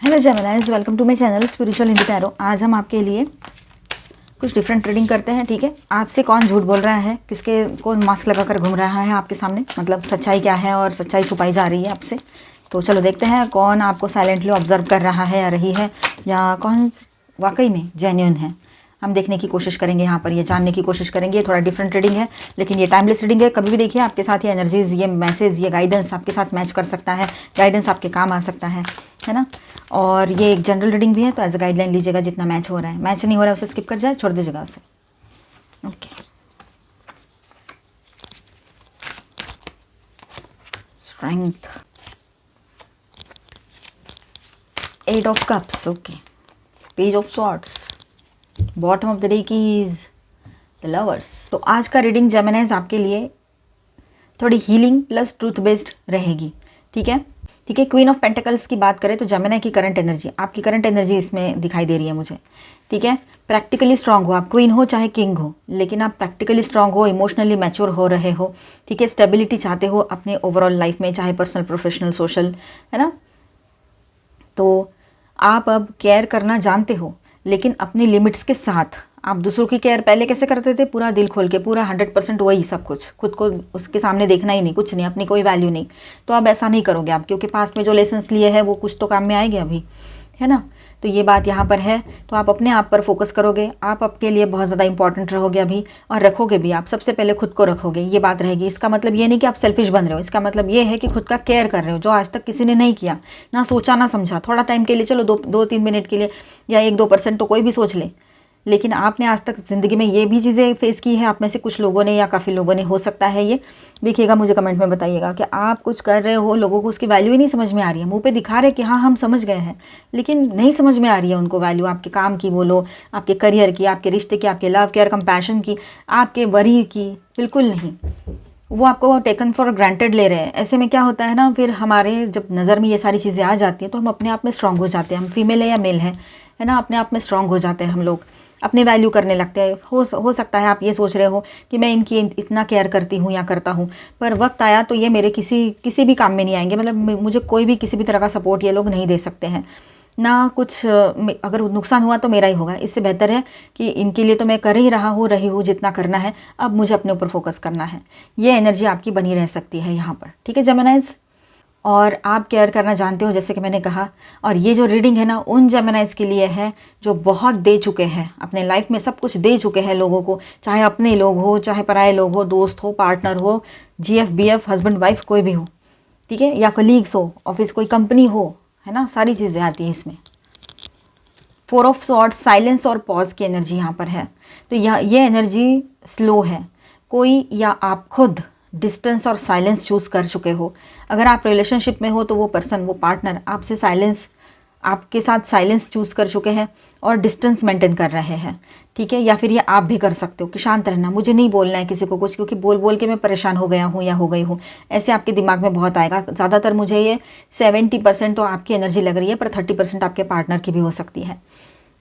Hello Geminis, welcome to my channel Spiritual Indie Tarot. आज हम आपके लिए कुछ डिफरेंट रीडिंग करते हैं। ठीक है, आपसे कौन झूठ बोल रहा है, किसके कौन मास्क लगाकर घूम रहा है आपके सामने, मतलब सच्चाई क्या है और सच्चाई छुपाई जा रही है आपसे। तो चलो देखते हैं कौन आपको साइलेंटली ऑब्जर्व कर रहा है या रही है, या कौन वाकई में जेन्युइन है। हम देखने की कोशिश करेंगे, यहाँ पर ये जानने की कोशिश करेंगे। थोड़ा डिफरेंट रीडिंग है लेकिन ये टाइमलेस रीडिंग है। कभी भी देखिए आपके साथ ये एनर्जीज, ये मैसेज, ये गाइडेंस आपके साथ मैच कर सकता है, गाइडेंस आपके काम आ सकता है ना। और ये एक जनरल रीडिंग भी है, तो एज अ गाइडलाइन लीजिएगा जितना मैच हो रहा है। मैच नहीं हो रहा है उसे स्किप कर जाए, छोड़ दीजिएगा उसे। Okay, strength, 8 of cups, okay, page of swords, bottom of the deck is the lovers. तो आज का रीडिंग जेमिनाइज आपके लिए थोड़ी हीलिंग प्लस ट्रूथ बेस्ड रहेगी। ठीक है, ठीक है। क्वीन ऑफ पेंटिकल्स की बात करें तो जेमिनाई की करंट एनर्जी, आपकी करंट एनर्जी इसमें दिखाई दे रही है मुझे। ठीक है, प्रैक्टिकली स्ट्रांग हो, आप क्वीन हो चाहे किंग हो, लेकिन आप प्रैक्टिकली स्ट्रांग हो, इमोशनली मैच्योर हो रहे हो। ठीक है, स्टेबिलिटी चाहते हो अपने ओवरऑल लाइफ में, चाहे पर्सनल, प्रोफेशनल, सोशल, है ना। तो आप अब केयर करना जानते हो, लेकिन अपनी लिमिट्स के साथ। आप दूसरों की केयर पहले कैसे करते थे, पूरा दिल खोल के, पूरा 100% वही सब कुछ, खुद को उसके सामने देखना ही नहीं, कुछ नहीं, अपनी कोई वैल्यू नहीं। तो अब ऐसा नहीं करोगे आप, क्योंकि पास्ट में जो लेसन्स लिए हैं वो कुछ तो काम में आएंगे अभी, है ना। तो ये बात यहाँ पर है। तो आप अपने आप पर फोकस करोगे, आप आपके लिए बहुत ज़्यादा इंपॉर्टेंट रहोगे अभी, और रखोगे भी। आप सबसे पहले खुद को रखोगे, ये बात रहेगी। इसका मतलब ये नहीं कि आप सेल्फिश बन रहे हो, इसका मतलब ये है कि खुद का केयर कर रहे हो, जो आज तक किसी ने नहीं किया, ना सोचा ना समझा। थोड़ा टाइम के लिए, चलो 2-3 मिनट के लिए या 1-2% तो कोई भी सोच ले, लेकिन आपने आज तक ज़िंदगी में ये भी चीज़ें फेस की है। आप में से कुछ लोगों ने या काफ़ी लोगों ने, हो सकता है ये देखिएगा, मुझे कमेंट में बताइएगा कि आप कुछ कर रहे हो, लोगों को उसकी वैल्यू ही नहीं समझ में आ रही है। मुंह पे दिखा रहे कि हाँ हम समझ गए हैं, लेकिन नहीं समझ में आ रही है उनको वैल्यू, आपके काम की बोलो, आपके करियर की, आपके रिश्ते की, आपके लव केयर कंपैशन की, आपके वरी की, बिल्कुल नहीं। वो आपको टेकन फॉर ग्रांटेड ले रहे हैं। ऐसे में क्या होता है ना, फिर हमारे जब नज़र में ये सारी चीज़ें आ जाती हैं तो हम अपने आप में स्ट्रांग हो जाते हैं। हम फीमेल है या मेल है ना, अपने आप में स्ट्रांग हो जाते हैं हम लोग, अपने वैल्यू करने लगते हैं। हो सकता है आप ये सोच रहे हो कि मैं इनकी इतना केयर करती हूँ या करता हूँ, पर वक्त आया तो ये मेरे किसी भी काम में नहीं आएंगे। मतलब मुझे कोई भी किसी भी तरह का सपोर्ट ये लोग नहीं दे सकते हैं ना। कुछ अगर नुकसान हुआ तो मेरा ही होगा। इससे बेहतर है कि इनके लिए तो मैं कर ही रही हूँ जितना करना है, अब मुझे अपने ऊपर फोकस करना है। ये एनर्जी आपकी बनी रह सकती है यहाँ पर। ठीक है जेमिनाइज, और आप केयर करना जानते हो जैसे कि मैंने कहा। और ये जो रीडिंग है ना, उन जेमिनाइज के लिए है जो बहुत दे चुके हैं अपने लाइफ में, सब कुछ दे चुके हैं लोगों को, चाहे अपने लोग हो, चाहे पराए लोग हो, दोस्त हो, पार्टनर हो, GF BF, हस्बैंड वाइफ, कोई भी हो। ठीक है, या कलीग्स हो, ऑफिस कोई कंपनी हो, है ना, सारी चीज़ें आती हैं इसमें। 4 ऑफ स्वॉर्ड्स, साइलेंस और पॉज की एनर्जी यहाँ पर है। तो ये एनर्जी स्लो है। कोई या आप खुद डिस्टेंस और साइलेंस चूज़ कर चुके हो। अगर आप रिलेशनशिप में हो तो वो पर्सन, वो पार्टनर आपसे साइलेंस, आपके साथ साइलेंस चूज़ कर चुके हैं और डिस्टेंस मेंटेन कर रहे हैं। ठीक है, या फिर ये आप भी कर सकते हो कि शांत रहना, मुझे नहीं बोलना है किसी को कुछ, क्योंकि बोल बोल के मैं परेशान हो गया हूँ या हो गई हूँ। ऐसे आपके दिमाग में बहुत आएगा। ज़्यादातर मुझे ये 70% तो आपकी एनर्जी लग रही है, पर 30% आपके पार्टनर की भी हो सकती है।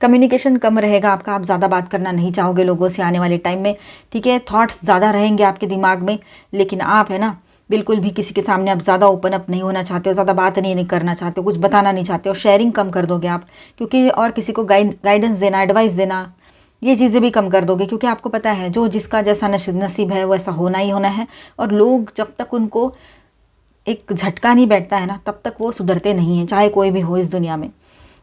कम्युनिकेशन कम रहेगा आपका, आप ज़्यादा बात करना नहीं चाहोगे लोगों से आने वाले टाइम में। ठीक है, थॉट्स ज़्यादा रहेंगे आपके दिमाग में, लेकिन आप, है ना, बिल्कुल भी किसी के सामने आप ज़्यादा ओपन अप नहीं होना चाहते हो, ज़्यादा बात नहीं करना चाहते हो, कुछ बताना नहीं चाहते हो, शेयरिंग कम कर दोगे आप, क्योंकि और किसी को गाइडेंस देना, एडवाइस देना, ये चीज़ें भी कम कर दोगे, क्योंकि आपको पता है जो जिसका जैसा नसीब है वो ऐसा होना ही होना है। और लोग जब तक उनको एक झटका नहीं बैठता है ना, तब तक वो सुधरते नहीं हैं, चाहे कोई भी हो इस दुनिया में।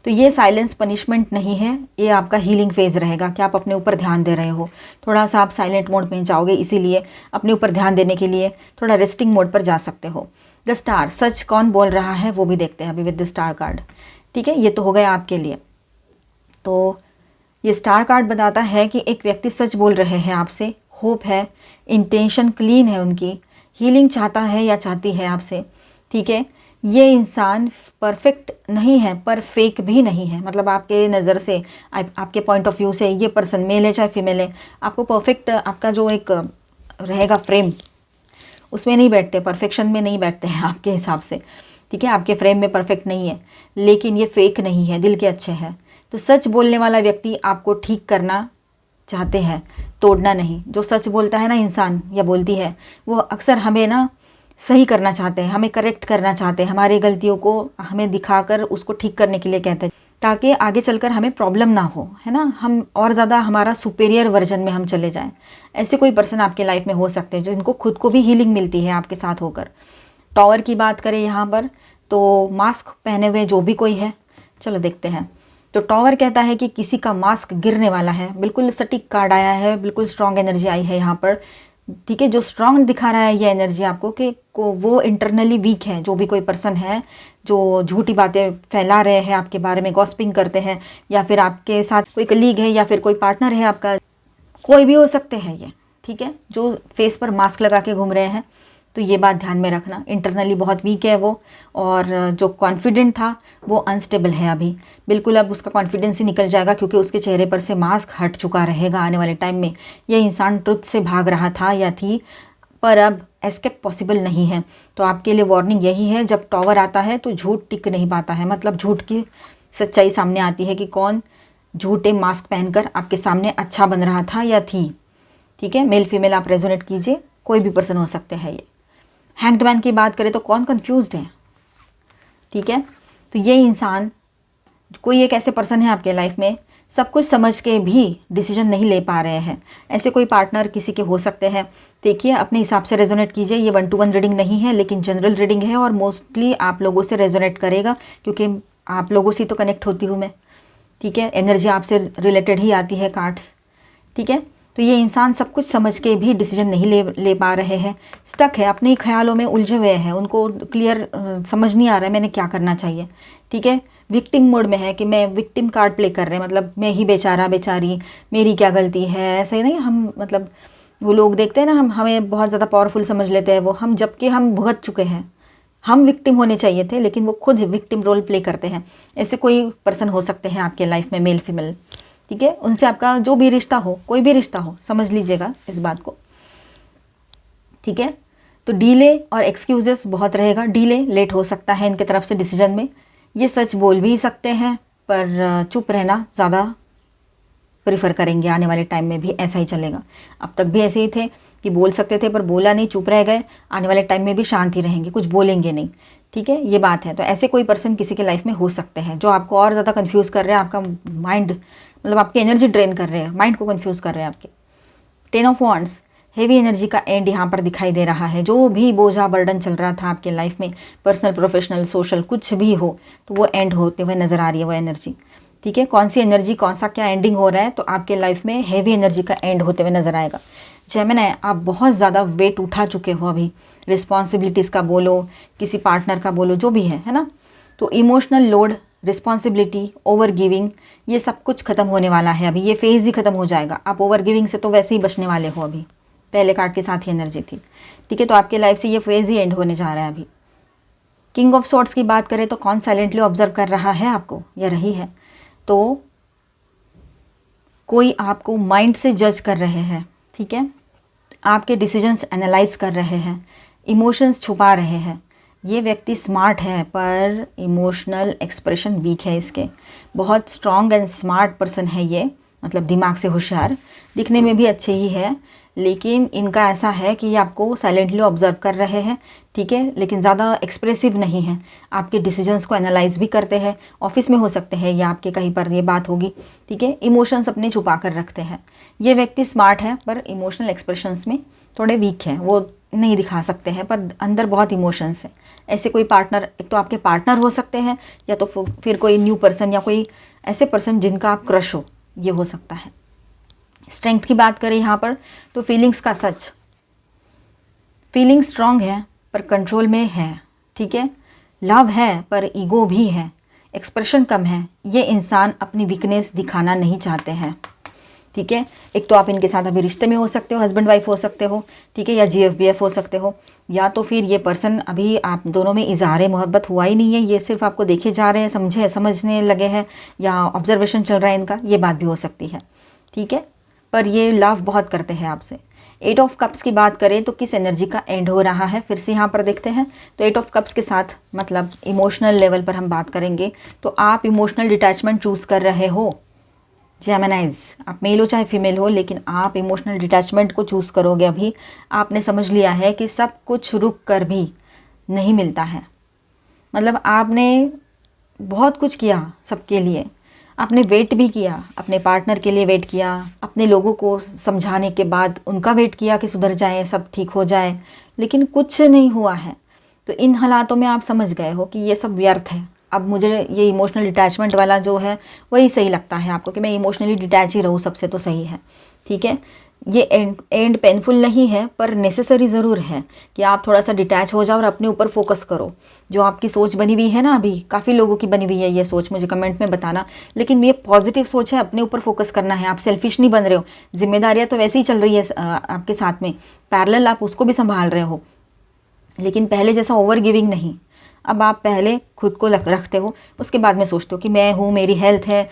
तो ये साइलेंस पनिशमेंट नहीं है, ये आपका हीलिंग फेज़ रहेगा कि आप अपने ऊपर ध्यान दे रहे हो। थोड़ा सा आप साइलेंट मोड में जाओगे, इसीलिए अपने ऊपर ध्यान देने के लिए थोड़ा रेस्टिंग मोड पर जा सकते हो। द स्टार, सच कौन बोल रहा है वो भी देखते हैं अभी विद द स्टार कार्ड। ठीक है, ये तो हो गया आपके लिए। तो ये स्टार कार्ड बताता है कि एक व्यक्ति सच बोल रहे हैं आपसे, होप है, इंटेंशन क्लीन है उनकी, हीलिंग चाहता है या चाहती है आपसे। ठीक है, ये इंसान परफेक्ट नहीं है पर फेक भी नहीं है। मतलब आपके नज़र से, आपके पॉइंट ऑफ व्यू से ये पर्सन, मेल है चाहे फीमेल है, आपको परफेक्ट, आपका जो एक रहेगा फ्रेम, उसमें नहीं बैठते, परफेक्शन में नहीं बैठते हैं आपके हिसाब से। ठीक है, आपके फ्रेम में परफेक्ट नहीं है, लेकिन ये फेक नहीं है, दिल के अच्छे हैं। तो सच बोलने वाला व्यक्ति आपको ठीक करना चाहते हैं, तोड़ना नहीं। जो सच बोलता है ना इंसान या बोलती है, वो अक्सर हमें ना सही करना चाहते हैं, हमें करेक्ट करना चाहते हैं, हमारी गलतियों को हमें दिखाकर उसको ठीक करने के लिए कहते हैं, ताकि आगे चलकर हमें प्रॉब्लम ना हो, है ना, हम और ज़्यादा हमारा सुपेरियर वर्जन में हम चले जाएं। ऐसे कोई पर्सन आपके लाइफ में हो सकते हैं जिनको खुद को भी हीलिंग मिलती है आपके साथ होकर। टॉवर की बात करें यहाँ पर तो मास्क पहने हुए जो भी कोई है, चलो देखते हैं। तो टॉवर कहता है कि किसी का मास्क गिरने वाला है, बिल्कुल सटीक कार्ड आया है, बिल्कुल स्ट्रॉन्ग एनर्जी आई है यहाँ पर, ठीक है। जो स्ट्रॉन्ग दिखा रहा है ये एनर्जी आपको कि वो इंटरनली वीक है, जो भी कोई पर्सन है जो झूठी बातें फैला रहे हैं आपके बारे में, गॉसिपिंग करते हैं, या फिर आपके साथ कोई कलीग है या फिर कोई पार्टनर है आपका, कोई भी हो सकते हैं ये, ठीक है, जो फेस पर मास्क लगा के घूम रहे हैं। तो ये बात ध्यान में रखना, इंटरनली बहुत वीक है वो, और जो कॉन्फिडेंट था वो अनस्टेबल है अभी, बिल्कुल अब उसका कॉन्फिडेंस ही निकल जाएगा क्योंकि उसके चेहरे पर से मास्क हट चुका रहेगा आने वाले टाइम में। ये इंसान ट्रुथ से भाग रहा था या थी, पर अब एस्केप पॉसिबल नहीं है। तो आपके लिए वार्निंग यही है, जब टॉवर आता है तो झूठ टिक नहीं पाता है, मतलब झूठ की सच्चाई सामने आती है कि कौन झूठे मास्क पहनकर आपके सामने अच्छा बन रहा था या थी, ठीक है। मेल फीमेल आप रेजोनेट कीजिए, कोई भी पर्सन हो सकते हैं ये। हैंग्ड मैन की बात करें तो कौन कंफ्यूज्ड है, ठीक है। तो ये इंसान, कोई एक ऐसे पर्सन है आपके लाइफ में सब कुछ समझ के भी डिसीजन नहीं ले पा रहे हैं, ऐसे कोई पार्टनर किसी के हो सकते हैं। देखिए अपने हिसाब से रेजोनेट कीजिए, ये 1 to 1 रीडिंग नहीं है लेकिन जनरल रीडिंग है और मोस्टली आप लोगों से रेजोनेट करेगा क्योंकि आप लोगों से तो कनेक्ट होती हूँ मैं, ठीक है। एनर्जी आपसे रिलेटेड ही आती है कार्ड्स, ठीक है। तो ये इंसान सब कुछ समझ के भी डिसीजन नहीं ले पा रहे हैं, स्टक है, अपने ही ख्यालों में उलझे हुए हैं, उनको क्लियर समझ नहीं आ रहा है मैंने क्या करना चाहिए, ठीक है। विक्टिम मोड में है कि मैं विक्टिम कार्ड प्ले कर रहे हैं, मतलब मैं ही बेचारा बेचारी, मेरी क्या गलती है, ऐसे नहीं हम, मतलब वो लोग देखते हैं ना, हमें बहुत ज़्यादा पावरफुल समझ लेते हैं वो, हम जबकि हम भुगत चुके हैं, हम विक्टिम होने चाहिए थे लेकिन वो खुद विक्टिम रोल प्ले करते हैं। ऐसे कोई पर्सन हो सकते हैं आपके लाइफ में, मेल फीमेल, ठीक है। उनसे आपका जो भी रिश्ता हो, कोई भी रिश्ता हो, समझ लीजिएगा इस बात को, ठीक है। तो डीले और एक्सक्यूजेस बहुत रहेगा, डीले लेट हो सकता है इनके तरफ से डिसीजन में, ये सच बोल भी सकते हैं पर चुप रहना ज़्यादा प्रेफर करेंगे आने वाले टाइम में भी, ऐसा ही चलेगा। अब तक भी ऐसे ही थे कि बोल सकते थे पर बोला नहीं, चुप रह गए, आने वाले टाइम में भी शांति रहेंगे, कुछ बोलेंगे नहीं, ठीक है, ये बात है। तो ऐसे कोई पर्सन किसी के लाइफ में हो सकते हैं जो आपको और ज़्यादा कंफ्यूज कर रहे हैं, आपका माइंड, मतलब आपकी एनर्जी ड्रेन कर रहे हैं, माइंड को कंफ्यूज कर रहे हैं आपके। 10 ऑफ वांड्स, हेवी एनर्जी का एंड यहाँ पर दिखाई दे रहा है। जो भी बोझा बर्डन चल रहा था आपके लाइफ में, पर्सनल प्रोफेशनल सोशल कुछ भी हो, तो वो एंड होते हुए नज़र आ रही है वो एनर्जी, ठीक है। कौन सी एनर्जी, कौन सा क्या एंडिंग हो रहा है, तो आपके लाइफ में हेवी एनर्जी का एंड होते हुए नज़र आएगा। जेमिनी, आप बहुत ज़्यादा वेट उठा चुके हो अभी, रिस्पॉन्सिबिलिटीज़ का बोलो, किसी पार्टनर का बोलो, जो भी है ना, तो emotional load, responsibility, over giving, ये सब कुछ खत्म होने वाला है अभी, ये फेज़ ही खत्म हो जाएगा। आप ओवर गिविंग से तो वैसे ही बचने वाले हो, अभी पहले कार्ड के साथ ही एनर्जी थी, ठीक है। तो आपके लाइफ से ये फेज़ ही एंड होने जा रहा है अभी। किंग ऑफ सॉर्ड्स की बात करें तो कौन साइलेंटली ऑब्जर्व कर रहा है आपको या रही है, तो कोई आपको माइंड से जज कर रहे हैं, ठीक है, आपके डिसीजंस एनालाइज कर रहे हैं, इमोशंस छुपा रहे हैं। ये व्यक्ति स्मार्ट है पर इमोशनल एक्सप्रेशन वीक है इसके, बहुत स्ट्रॉन्ग एंड स्मार्ट पर्सन है ये, मतलब दिमाग से होशियार, दिखने में भी अच्छे ही है, लेकिन इनका ऐसा है कि ये आपको साइलेंटली ऑब्जर्व कर रहे हैं, ठीक है, लेकिन ज़्यादा एक्सप्रेसिव नहीं है, आपके डिसीजंस को एनालाइज भी करते हैं, ऑफिस में हो सकते हैं या आपके कहीं पर ये बात होगी, ठीक है। इमोशंस अपने छुपा कर रखते हैं। ये व्यक्ति स्मार्ट है पर इमोशनल एक्सप्रेशंस में थोड़े वीक हैं, वो नहीं दिखा सकते हैं पर अंदर बहुत इमोशंस है। ऐसे कोई पार्टनर, एक तो आपके पार्टनर हो सकते हैं या तो फिर कोई न्यू पर्सन या कोई ऐसे पर्सन जिनका आप क्रश हो, ये हो सकता है। स्ट्रेंथ की बात करें यहाँ पर तो फीलिंग्स का सच, फीलिंग स्ट्रांग है पर कंट्रोल में है, ठीक है। लव है पर ईगो भी है, एक्सप्रेशन कम है, ये इंसान अपनी वीकनेस दिखाना नहीं चाहते हैं, ठीक है। एक तो आप इनके साथ अभी रिश्ते में हो सकते हो, हस्बैंड वाइफ हो सकते हो, ठीक है, या GFBF हो सकते हो, या तो फिर ये पर्सन अभी आप दोनों में इजहार मोहब्बत हुआ ही नहीं है, ये सिर्फ आपको देखे जा रहे हैं, समझने लगे हैं, या ऑब्जर्वेशन चल रहा है इनका, ये बात भी हो सकती है, ठीक है। पर ये लव बहुत करते हैं आपसे। 8 ऑफ कप्स की बात करें तो किस एनर्जी का एंड हो रहा है, फिर से यहाँ पर देखते हैं। तो 8 ऑफ कप्स के साथ मतलब इमोशनल लेवल पर हम बात करेंगे तो आप इमोशनल डिटैचमेंट चूज़ कर रहे हो जेमिनाइज, आप मेल हो चाहे फीमेल हो, लेकिन आप इमोशनल डिटैचमेंट को चूज़ करोगे। अभी आपने समझ लिया है कि सब कुछ रुक कर भी नहीं मिलता है। मतलब आपने बहुत कुछ किया सबके लिए, आपने वेट भी किया, अपने पार्टनर के लिए वेट किया, अपने लोगों को समझाने के बाद उनका वेट किया कि सुधर जाए, सब ठीक हो जाए, लेकिन कुछ नहीं हुआ है। तो इन हालातों में आप समझ गए हो कि ये सब व्यर्थ है। अब मुझे ये इमोशनल डिटैचमेंट वाला जो है वही सही लगता है आपको कि मैं इमोशनली डिटैच ही रहूँ, सबसे तो सही है। ठीक है, ये एंड पेनफुल नहीं है पर नेसेसरी ज़रूर है कि आप थोड़ा सा डिटैच हो जाओ और अपने ऊपर फोकस करो। जो आपकी सोच बनी हुई है ना, अभी काफ़ी लोगों की बनी हुई है ये सोच, मुझे कमेंट में बताना, लेकिन ये पॉजिटिव सोच है, अपने ऊपर फोकस करना है। आप सेल्फिश नहीं बन रहे हो, जिम्मेदारियाँ तो वैसे ही चल रही है आपके साथ में, पैरेलल आप उसको भी संभाल रहे हो, लेकिन पहले जैसा ओवर गिविंग नहीं। अब आप पहले खुद को रखते हो, उसके बाद में सोचते हो कि मैं हूँ, मेरी हेल्थ है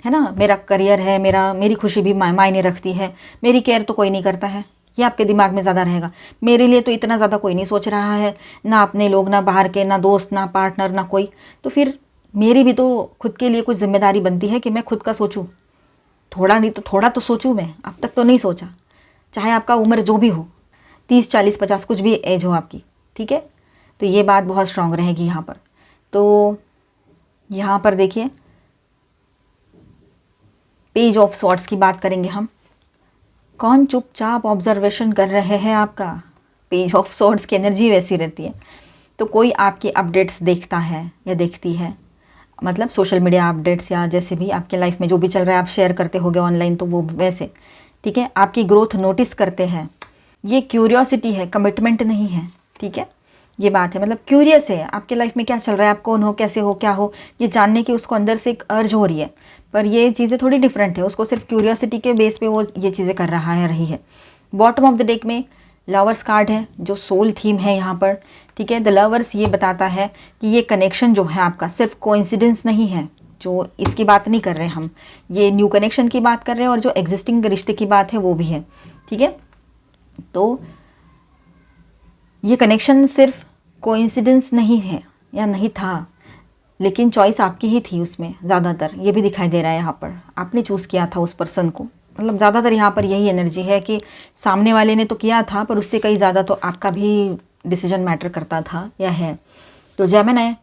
ना, मेरा करियर है, मेरी खुशी भी मायने रखती है, मेरी केयर तो कोई नहीं करता है, ये आपके दिमाग में ज़्यादा रहेगा। मेरे लिए तो इतना ज़्यादा कोई नहीं सोच रहा है, ना अपने लोग, ना बाहर के, ना दोस्त, ना पार्टनर, ना कोई, तो फिर मेरी भी तो खुद के लिए कुछ जिम्मेदारी बनती है कि मैं खुद का सोचूं। थोड़ा नहीं तो थोड़ा तो सोचूं मैं, अब तक तो नहीं सोचा। चाहे आपका उम्र जो भी हो, 30, 40, 50, कुछ भी एज हो आपकी, ठीक है, तो ये बात बहुत स्ट्रांग रहेगी यहाँ पर। तो यहाँ पर देखिए, पेज ऑफ सॉर्ट्स की बात करेंगे हम। कौन चुपचाप ऑब्जर्वेशन कर रहे हैं आपका? पेज ऑफ सॉर्ट्स की एनर्जी वैसी रहती है। तो कोई आपकी अपडेट्स देखता है या देखती है, मतलब सोशल मीडिया अपडेट्स या जैसे भी आपके लाइफ में जो भी चल रहा है आप शेयर करते होगे ऑनलाइन, तो वो वैसे, ठीक है, आपकी ग्रोथ नोटिस करते हैं। ये क्यूरियोसिटी है, कमिटमेंट नहीं है, ठीक है, ये बात है। मतलब क्यूरियस है आपके लाइफ में क्या चल रहा है, आप कौन हो, कैसे हो, क्या हो, ये जानने की उसको अंदर से एक अर्ज हो रही है। पर ये चीज़ें थोड़ी डिफरेंट है, उसको सिर्फ क्यूरियोसिटी के बेस पे वो ये चीज़ें कर रहा है, रही है। बॉटम ऑफ द डेक में लवर्स कार्ड है, जो सोल थीम है यहाँ पर, ठीक है। द लवर्स ये बताता है कि ये कनेक्शन जो है आपका सिर्फ कोइंसिडेंस नहीं है, जो इसकी बात नहीं कर रहे हम, ये न्यू कनेक्शन की बात कर रहे हैं, और जो एग्जिस्टिंग रिश्ते की बात है वो भी है, ठीक है। तो ये कनेक्शन सिर्फ कोइंसिडेंस नहीं है या नहीं था, लेकिन चॉइस आपकी ही थी उसमें ज़्यादातर, ये भी दिखाई दे रहा है यहाँ पर, आपने चूज़ किया था उस पर्सन को। मतलब ज़्यादातर यहाँ पर यही एनर्जी है कि सामने वाले ने तो किया था, पर उससे कहीं ज़्यादा तो आपका भी डिसीजन मैटर करता था या है। तो जेमिनी,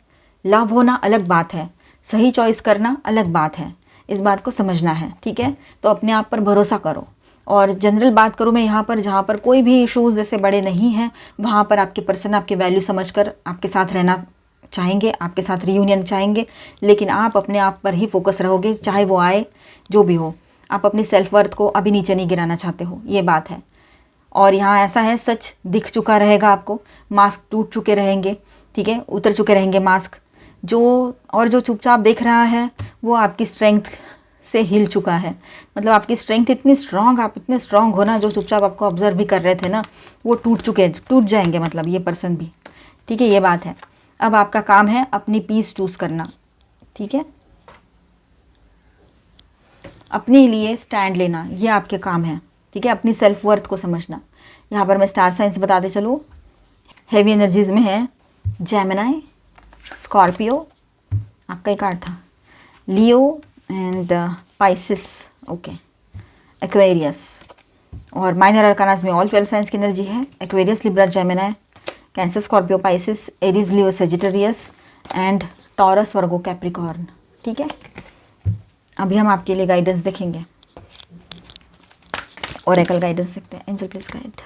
लव होना अलग बात है, सही चॉइस करना अलग बात है, इस बात को समझना है, ठीक है। तो अपने आप पर भरोसा करो। और जनरल बात करूँ मैं यहाँ पर, जहाँ पर कोई भी इशूज़ जैसे बड़े नहीं हैं, वहाँ पर आपके पर्सन आपकी वैल्यू समझकर आपके साथ रहना चाहेंगे, आपके साथ रियूनियन चाहेंगे, लेकिन आप अपने आप पर ही फोकस रहोगे, चाहे वो आए जो भी हो। आप अपनी सेल्फ वर्थ को अभी नीचे नहीं गिराना चाहते हो, ये बात है। और यहाँ ऐसा है, सच दिख चुका रहेगा आपको, मास्क टूट चुके रहेंगे, ठीक है, उतर चुके रहेंगे मास्क। जो चुपचाप देख रहा है वो आपकी स्ट्रेंथ से हिल चुका है। मतलब आपकी स्ट्रेंथ इतनी स्ट्रांग, आप इतने स्ट्रांग हो ना, जो चुपचाप आपको ऑब्जर्व भी कर रहे थे ना, वो टूट जाएंगे, मतलब ये पर्सन भी, ठीक है, ये बात है। अब आपका काम है अपनी पीस चूज़ करना, ठीक है, अपने लिए स्टैंड लेना, ये आपके काम है, ठीक है, अपनी सेल्फ वर्थ को समझना। यहाँ पर मैं स्टार साइंस बताते चलूँ, हैवी एनर्जीज में है जेमिनी, स्कॉर्पियो, आपका ही कार्ड था, लियो एंड पाइसिस, ओके, एक्वेरियस। और माइनर अरकानास में ऑल 12 साइंस की एनर्जी है, Aquarius, Libra, Gemini, cancer, Scorpio, Pisces, Aries, Leo, Sagittarius and taurus, Virgo, Capricorn, ठीक है। अभी हम आपके लिए गाइडेंस देखेंगे, ओरेकल गाइडेंस देखते हैं। Angel please guide.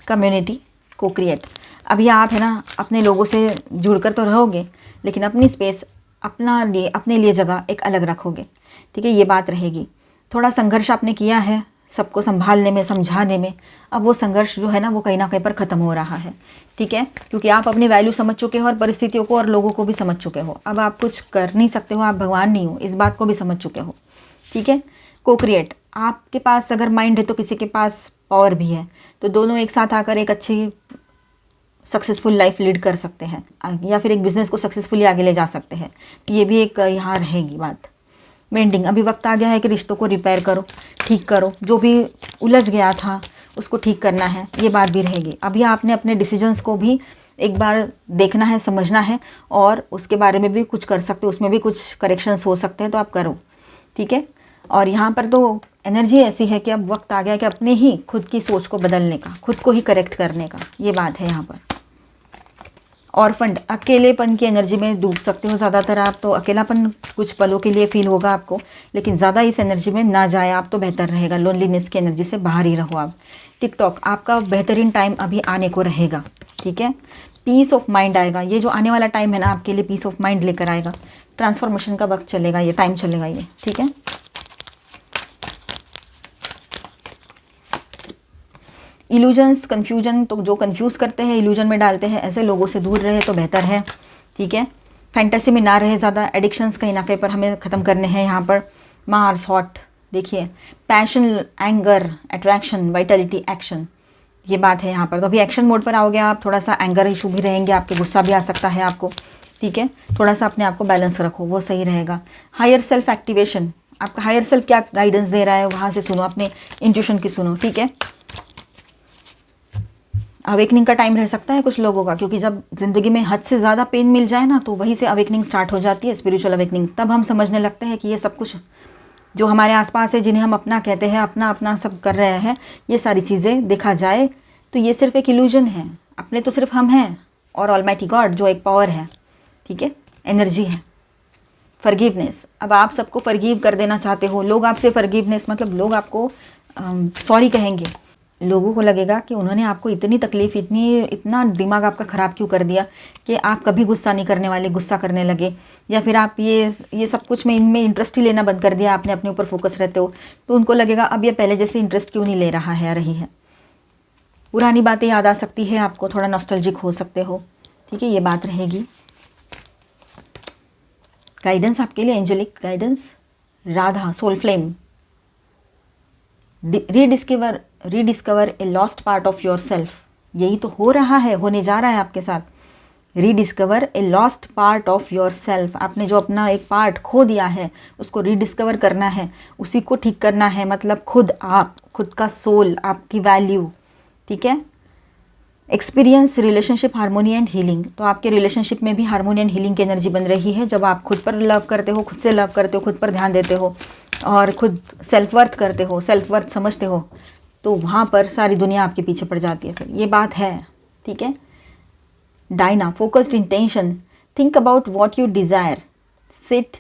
कम्युनिटी को क्रिएट, अभी आप है ना अपने लोगों से जुड़कर तो रहोगे, लेकिन अपनी स्पेस, अपने लिए जगह एक अलग रखोगे, ठीक है, ये बात रहेगी। थोड़ा संघर्ष आपने किया है सबको संभालने में, समझाने में, अब वो संघर्ष जो है ना वो कहीं ना कहीं पर ख़त्म हो रहा है, ठीक है, क्योंकि आप अपनी वैल्यू समझ चुके हो और परिस्थितियों को और लोगों को भी समझ चुके हो। अब आप कुछ कर नहीं सकते हो, आप भगवान नहीं हो, इस बात को भी समझ चुके हो, ठीक है। को क्रिएट, आपके पास अगर माइंड है तो किसी के पास पावर भी है, तो दोनों एक साथ आकर एक अच्छी सक्सेसफुल लाइफ लीड कर सकते हैं, या फिर एक बिज़नेस को सक्सेसफुली आगे ले जा सकते हैं। ये भी एक यहाँ रहेगी बात। मेंडिंग, अभी वक्त आ गया है कि रिश्तों को रिपेयर करो, ठीक करो, जो भी उलझ गया था उसको ठीक करना है, ये बात भी रहेगी। अभी आपने अपने डिसीजंस को भी एक बार देखना है, समझना है, और उसके बारे में भी कुछ कर सकते हो, उसमें भी कुछ करेक्शंस हो सकते हैं, तो आप करो, ठीक है। और यहाँ पर तो एनर्जी ऐसी है कि अब वक्त आ गया कि अपने ही खुद की सोच को बदलने का, खुद को ही करेक्ट करने का, ये बात है यहाँ पर। ऑर्फन्ड, अकेलेपन की एनर्जी में डूब सकते हो ज़्यादातर आप, तो अकेलापन कुछ पलों के लिए फील होगा आपको, लेकिन ज़्यादा इस एनर्जी में ना जाए आप तो बेहतर रहेगा। लोनलीनेस की एनर्जी से बाहर ही रहो आप। टिकटॉक, आपका बेहतरीन टाइम अभी आने को रहेगा, ठीक है। पीस ऑफ माइंड आएगा, ये जो आने वाला टाइम है ना आपके लिए पीस ऑफ माइंड लेकर आएगा। ट्रांसफॉर्मेशन का वक्त चलेगा, ये टाइम चलेगा ये, ठीक है। इल्यूजन्स, कन्फ्यूजन, तो जो कन्फ्यूज़ करते हैं, इल्यूजन में डालते हैं, ऐसे लोगों से दूर रहे तो बेहतर है, ठीक है। फैंटेसी में ना रहे ज़्यादा। एडिक्शंस कहीं ना कहीं पर हमें ख़त्म करने हैं यहाँ पर। मार्स हॉट, देखिए passion, anger, attraction, Vitality, action, ये बात है यहाँ पर। तो अभी एक्शन मोड पर आओगे आप, थोड़ा सा एंगर इशू भी रहेंगे आपके, गुस्सा भी आ सकता है आपको, ठीक है। थोड़ा सा अपने आप को बैलेंस रखो, वो सही रहेगा। हायर सेल्फ एक्टिवेशन, आपका हायर सेल्फ क्या गाइडेंस दे रहा है वहाँ से सुनो, अपने इंट्यूशन की सुनो, ठीक है। अवेकनिंग का टाइम रह सकता है कुछ लोगों का, क्योंकि जब ज़िंदगी में हद से ज़्यादा पेन मिल जाए ना तो वहीं से अवेकनिंग स्टार्ट हो जाती है, स्पिरिचुअल अवेकनिंग। तब हम समझने लगते हैं कि ये सब कुछ जो हमारे आसपास है, जिन्हें हम अपना कहते हैं, अपना अपना सब कर रहे हैं, ये सारी चीज़ें देखा जाए तो ये सिर्फ एक इल्यूजन है। अपने तो सिर्फ हम हैं और ऑलमाइटी गॉड जो एक पावर है, ठीक है, एनर्जी है। फॉरगिवनेस, अब आप सबको फॉरगिव कर देना चाहते हो। लोग आपसे फॉरगिवनेस मतलब लोग आपको सॉरी कहेंगे। लोगों को लगेगा कि उन्होंने आपको इतनी तकलीफ़, इतना दिमाग आपका ख़राब क्यों कर दिया कि आप कभी गुस्सा नहीं करने वाले, गुस्सा करने लगे, या फिर आप ये सब कुछ में इनमें इंटरेस्ट ही लेना बंद कर दिया, आपने अपने ऊपर फोकस रहते हो। तो उनको लगेगा अब ये पहले जैसे इंटरेस्ट क्यों नहीं ले रहा है या रही है। पुरानी बातें याद आ सकती है आपको, थोड़ा नॉस्टैल्जिक हो सकते हो, ठीक है, ये बात रहेगी। गाइडेंस आपके लिए, angelic guidance, Radha, soul flame, rediscover a lost part of yourself, यही तो हो रहा है, होने जा रहा है आपके साथ। Rediscover a lost part of your self, आपने जो अपना एक पार्ट खो दिया है उसको रीडिस्कवर करना है, उसी को ठीक करना है, मतलब खुद आप, खुद का सोल, आपकी वैल्यू, ठीक है। Experience relationship harmony and healing, तो आपके रिलेशनशिप में भी हार्मोनी एंड हीलिंग की एनर्जी बन रही है। जब आप खुद पर लव करते हो, खुद से लव करते हो, खुद पर ध्यान देते हो और खुद सेल्फ वर्थ करते हो, सेल्फ वर्थ समझते हो, तो वहाँ पर सारी दुनिया आपके पीछे पड़ जाती है, फिर ये बात है, ठीक है। Diana, focused intention, think about what you desire, sit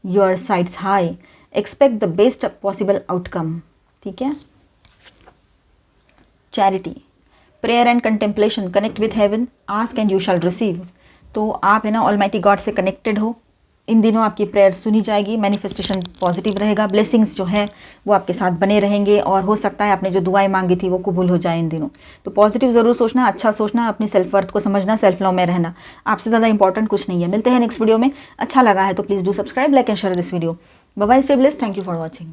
your sides high, expect the best possible outcome, ठीक है। Charity, prayer and contemplation, connect with heaven, ask and you shall receive, तो आप है ना ऑलमाइटी गॉड से connected हो। इन दिनों आपकी प्रेयर सुनी जाएगी, मैनिफेस्टेशन पॉजिटिव रहेगा, ब्लेसिंग्स जो है वो आपके साथ बने रहेंगे, और हो सकता है आपने जो दुआएं मांगी थी वो कबूल हो जाए इन दिनों। तो पॉजिटिव ज़रूर सोचना, अच्छा सोचना, अपनी सेल्फ वर्थ को समझना, सेल्फ लव में रहना, आपसे ज़्यादा इंपॉर्टेंट कुछ नहीं है। मिलते हैं नेक्स्ट वीडियो में। अच्छा लगा है तो please do subscribe, like and share this video. Bye bye, stay blessed, thank you for watching.